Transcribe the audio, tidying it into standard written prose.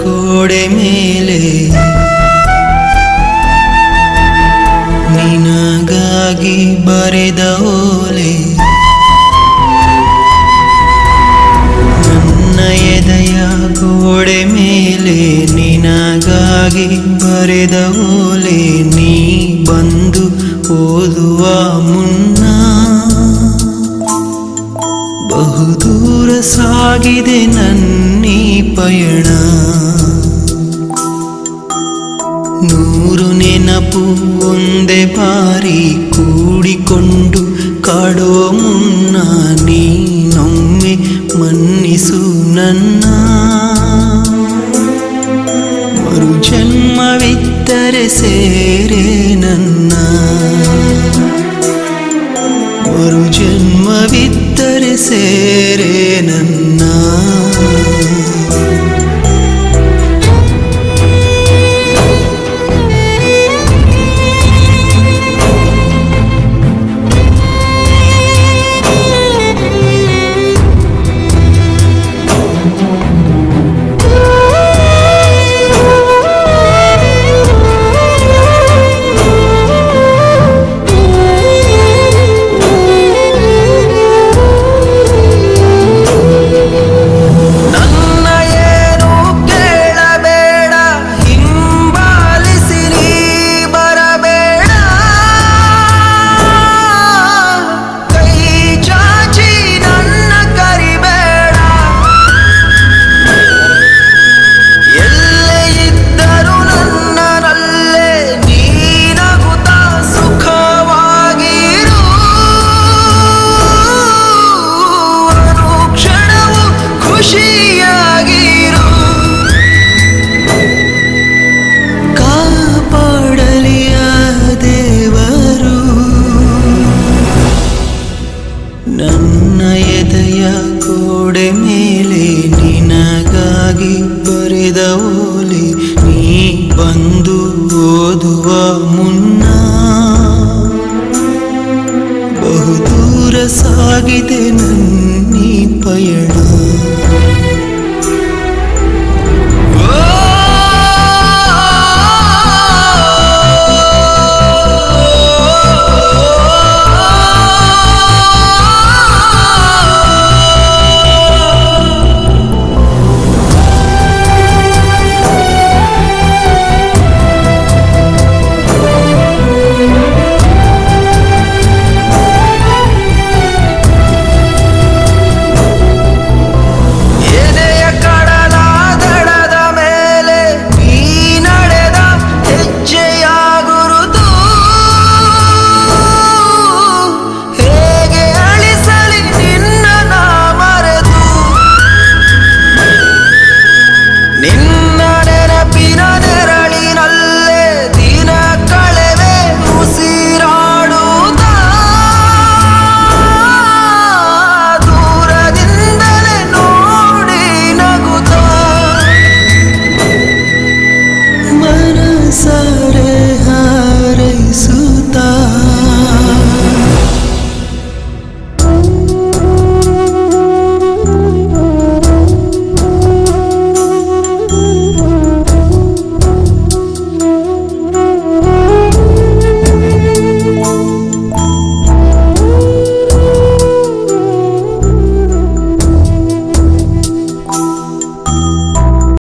ಗೋಡೆ ಮೇಲೆ ನಿನಗಾಗಿ ಬರೆದ ಓಲೆ, ನನ್ನ ಎದೆಯ ಗೋಡೆ ಮೇಲೆ ನಿನಗಾಗಿ ಬರೆದ ಓಲೆ, ನೀ ಬಂದು ಓದುವ ಮುನ್ನ ಬಹುದೂರ ಸಾಗಿದೆ ನನ್ನೀ ಪಯಣ. ನೂರು ನೆನಪು ಒಂದೇ ಬಾರಿ ಕೂಡಿಕೊಂಡು ಕಾಡೋ ಮುನ್ನ ನೀನೊಮ್ಮೆ ಮನ್ನಿಸು ನನ್ನ. ಮರು ಜನ್ಮವಿದ್ದರೆ ಸೇರೆ ನನ್ನ, ಮರು ಜನ್ಮವಿದ್ದರೆ ಸೇರೆ ನನ್ನ. ನನ್ನ ಎದೆಯ ಗೋಡೆ ಮೇಲೆ ನಿನಗಾಗಿ ಬರೆದ ಓಲೆ, ನೀ ಬಂದು ಓದುವ ಮುನ್ನ ಬಹುದೂರ ಸಾಗಿದೆ ನನ್ನೀ ಪಯಣ.